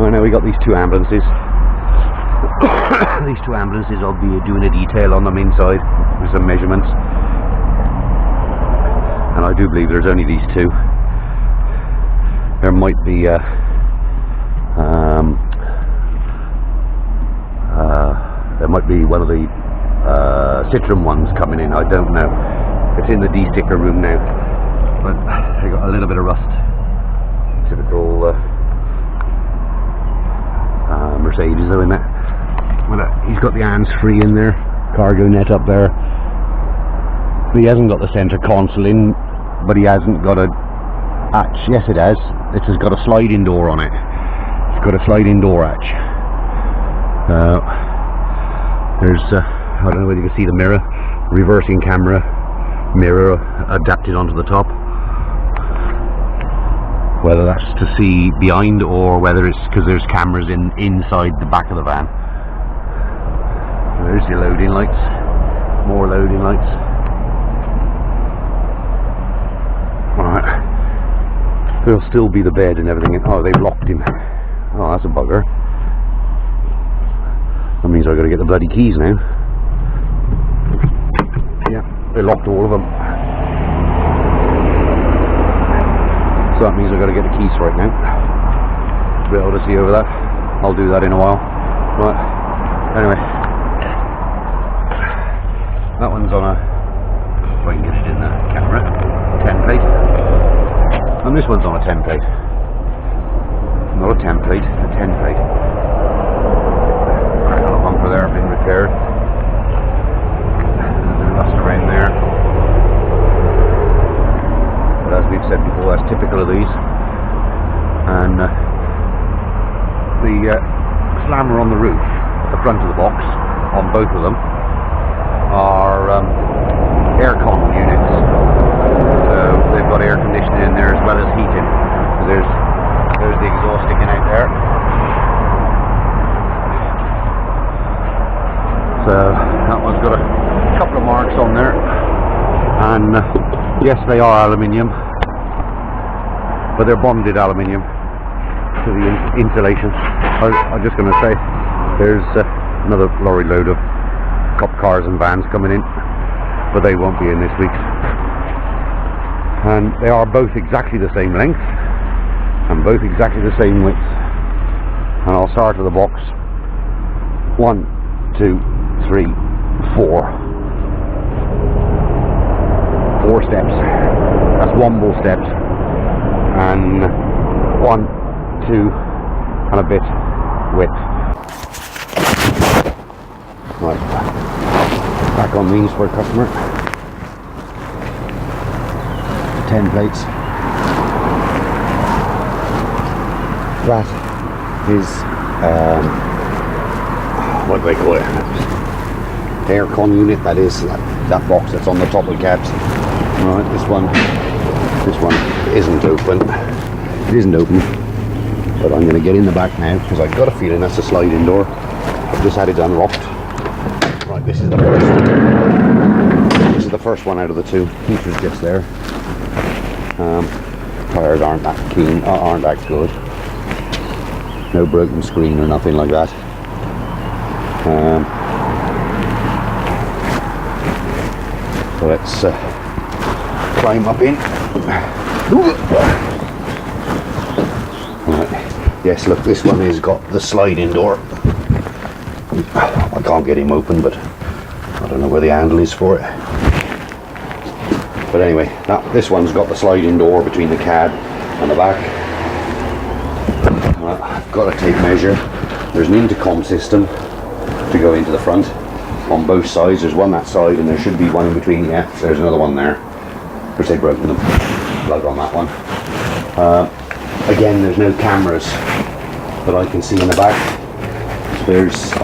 Well, now we got these two ambulances. These two ambulances, I'll be doing a detail on them inside with some measurements. And I do believe there's only these two. There might be one of the Citroen ones coming in. I don't know. It's in the de-sticker room now, but they got a little bit of rust. Typical Mercedes though, in that. Well, he's got the hands-free in there, cargo net up there. He hasn't got the centre console in, but he hasn't got a hatch. Yes, it has. It has got a sliding door on it. It's got a sliding door hatch. There's I don't know whether you can see the mirror, reversing camera mirror adapted onto the top. Whether that's to see behind or whether it's because there's cameras inside the back of the van. There's your loading lights, more loading lights. Alright, there'll still be the bed and everything. Oh, they've locked him. Oh, that's a bugger. That means I've got to get the bloody keys now. Yeah, they locked all of them. So that means I've got to get the keys for it now. Be able to see over that. I'll do that in a while. Right, anyway. That one's on a, if I can get it in the camera, 10 plate. And this one's on a 10 plate. Not a 10 plate, a 10 plate. Right, on a bumper there, been repaired. Rust around there. But as we've said before, that's typical of these. And the slammer on the roof, at the front of the box, on both of them, are aircon units. So they've got air conditioning in there as well as heating. So there's the exhaust sticking out there. So that one's got a couple of marks on there, and yes, they are aluminium, but they're bonded aluminium to the insulation. I'm just going to say there's another lorry load of cop cars and vans coming in, but they won't be in this week. And they are both exactly the same length and both exactly the same width. And I'll start with the box. 1, 2, 3, 4. 4 steps. That's womble steps. And 1, 2 and a bit width. Right, back on these for a customer. 10 plates. That is what do they call it? Aircon unit. That is that box that's on the top of the cabs. Right, this one isn't open. It isn't open, but I'm going to get in the back now because I've got a feeling that's a sliding door. I've just had it unlocked. Right, this is the first one. This is the first one out of the two. Heater's just there. Tires aren't that keen, aren't that good. No broken screen or nothing like that. So let's climb up in. Right. Yes, look, this one has got the sliding door. I can't get him open, but I don't know where the handle is for it. But anyway, this one's got the sliding door between the cab and the back. I've got a tape measure. There's an intercom system to go into the front on both sides. There's one that side and there should be one in between. Yeah, there's another one there, which they've broken the plug on that one. Again, there's no cameras that I can see in the back. There's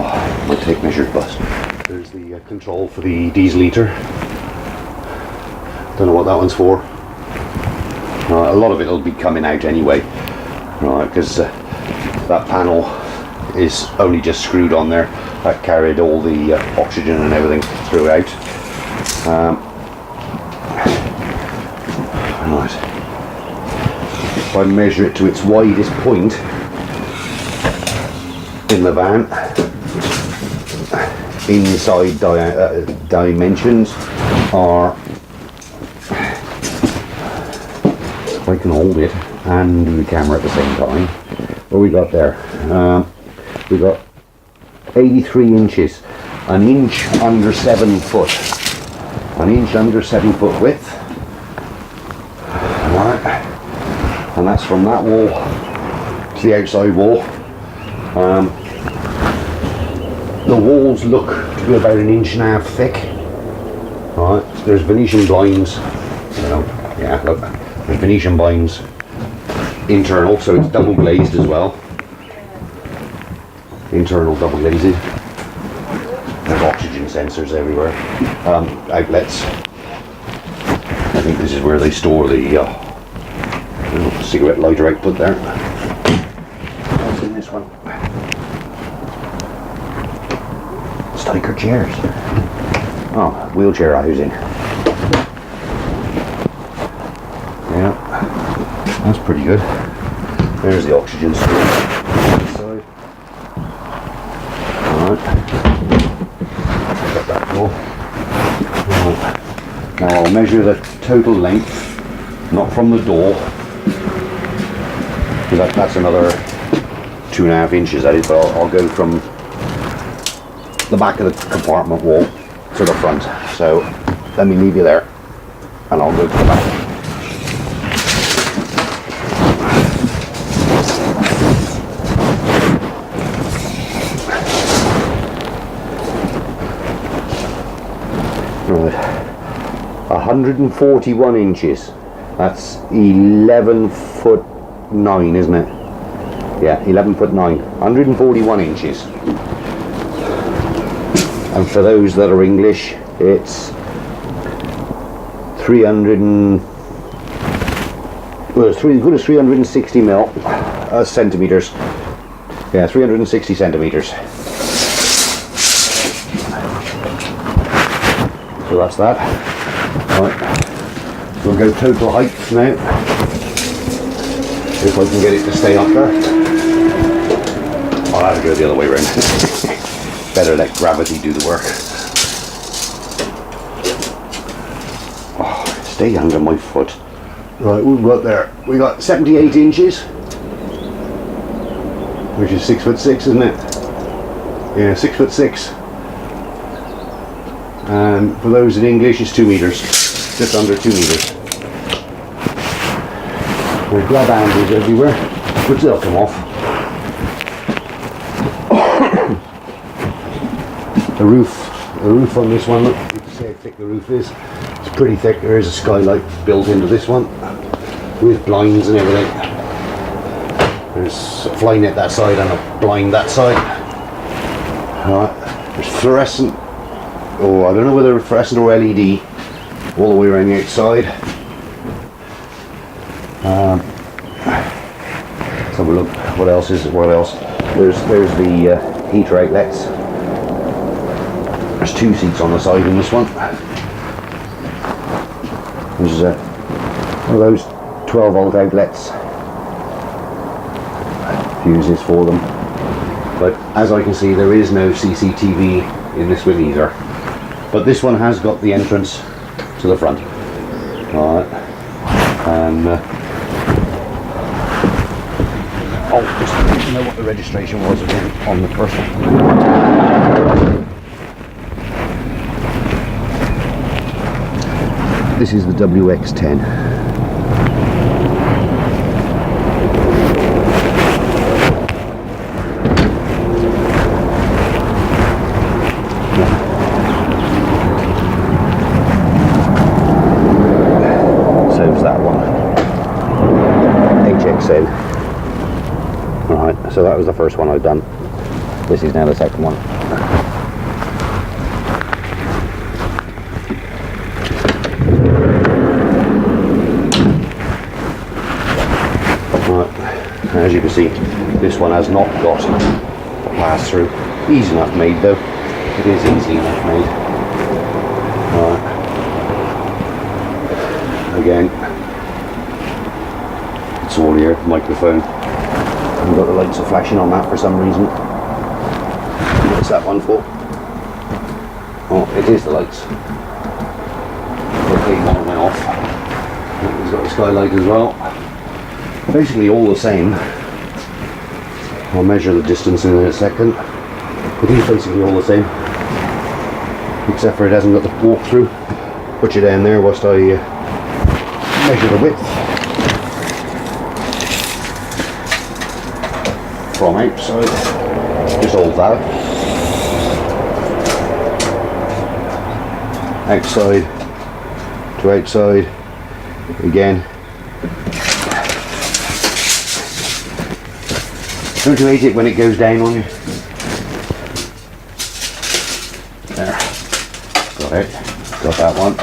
my tape measure's bust. There's the control for the diesel heater. Don't know what that one's for. A lot of it will be coming out anyway, right? Because that panel is only just screwed on there. That carried all the oxygen and everything throughout. Right. If I measure it to its widest point, in the van. Inside dimensions are, if I can hold it and do the camera at the same time, what we got there? We got 83 inches, an inch under 7 foot, an inch under 7 foot width. Alright, and that's from that wall to the outside wall. The walls look to be about an inch and a half thick. Alright, there's Venetian blinds, yeah, look, there's Venetian blinds internal, so it's double glazed as well. Internal double glazing. There's oxygen sensors everywhere. Outlets. I think this is where they store the cigarette lighter output there. What's in this one? Stiker chairs. Oh, wheelchair housing. Yeah, that's pretty good. There's the oxygen storage. Alright. Got that door. Right. Now I'll measure the total length, not from the door, because that's another 2.5 inches that is, but I'll go from the back of the compartment wall to the front. So let me leave you there and I'll go to the back. Right, 141 inches. That's 11 foot 9, isn't it? Yeah, 11 foot 9. 141 inches. And for those that are English, it's 360 centimeters. Yeah, 360 centimeters. So that's that. Right. We'll go total height now. If I can get it to stay up there. I'll have to go the other way around. Better let gravity do the work. Oh, stay under my foot. Right, we've got there. We got 78 inches, which is 6'6", isn't it? Yeah, 6'6". And for those in English, it's 2 meters, just under 2 meters. There's grab handles everywhere, which they'll come off. The roof on this one, look, you can see how thick the roof is. It's pretty thick. There is a skylight built into this one with blinds and everything. There's a fly net that side and a blind that side. Alright, there's fluorescent, I don't know whether it's fluorescent or LED, all the way around the outside. So we'll look, what else? There's the heater outlets. There's 2 seats on the side in this one. There's one of those 12 volt outlets, fuses for them. But as I can see, there is no CCTV in this one either. But this one has got the entrance to the front. Alright. And just to know what the registration was again on the first one. This is the WX10. So's that one. HXN. Alright, so that was the first one I've done. This is now the second one. As you can see, this one has not got a pass-through. Easy enough made though. It is easy enough made. Alright. Again, it's all here, microphone. I've got the lights are flashing on that for some reason. What's that one for? Oh, it is the lights. Okay, one went off. He's got the skylight as well. Basically all the same. I'll measure the distance in a second. It is basically all the same. Except for it hasn't got the walk-through. Put you down there whilst I measure the width. From outside. Just hold that. Outside to outside again. Don't you hate it when it goes down on you? There. Got it. Got that one.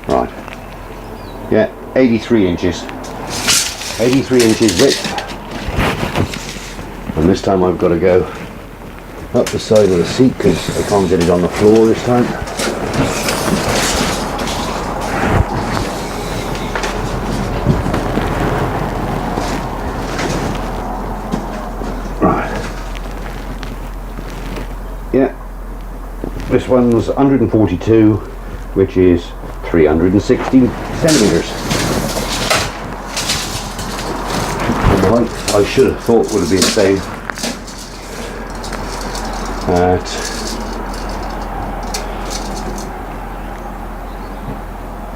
Right. Yeah, 83 inches. 83 inches width. And this time I've got to go up the side of the seat because I can't get it on the floor this time. Right. Yeah. This one's 142, which is 316 centimeters. And the height I should have thought would have been the same at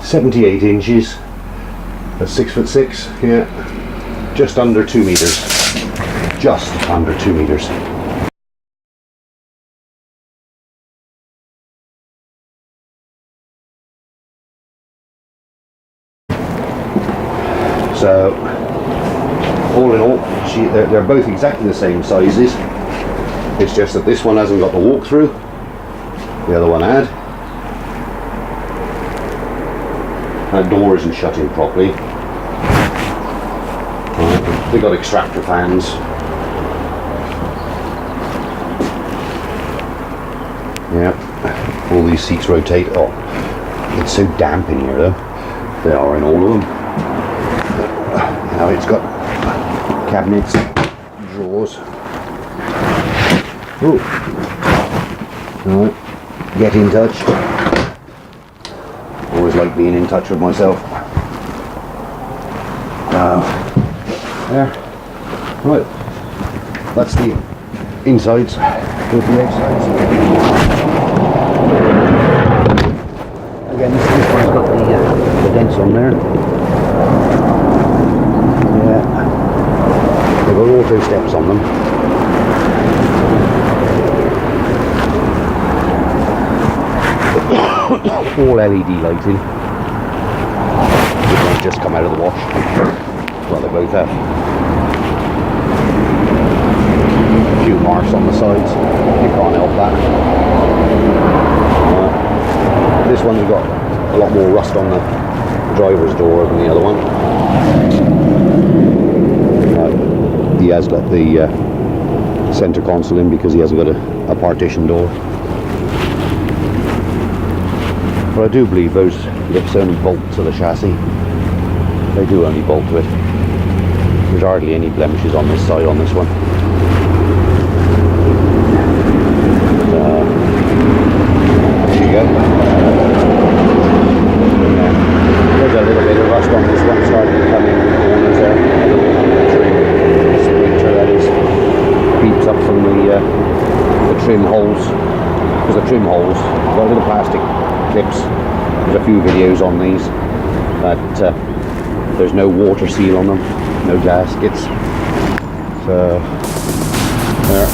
78 inches at 6'6", yeah, just under 2 meters, just under 2 meters. So all in all, they're both exactly the same sizes. It's just that this one hasn't got the walk-through, the other one had. That door isn't shut in properly. Right, they've got extractor fans. Yeah, all these seats rotate. Oh, it's so damp in here though. They are in all of them. Now it's got cabinets, drawers. Ooh. Right. Get in touch. Always like being in touch with myself. There. Right. That's the insides. With the outsides. Again, this one's got the dents on there. Yeah. They've got auto steps on them. All LED lighting. This one's just come out of the wash. Well, they both have. A few marks on the sides. You can't help that. This one's got a lot more rust on the driver's door than the other one. He has got the center console in because he hasn't got a partition door. But I do believe those lips only bolt to the chassis. They do only bolt to it. There's hardly any blemishes on this side on this one. There you go. There's a little bit of rust on this one starting to come in the corners there. A little trim splinter that is peeps up from the trim holes. Because the trim holes got little plastic clips. There's a few videos on these that there's no water seal on them, no gaskets. So there.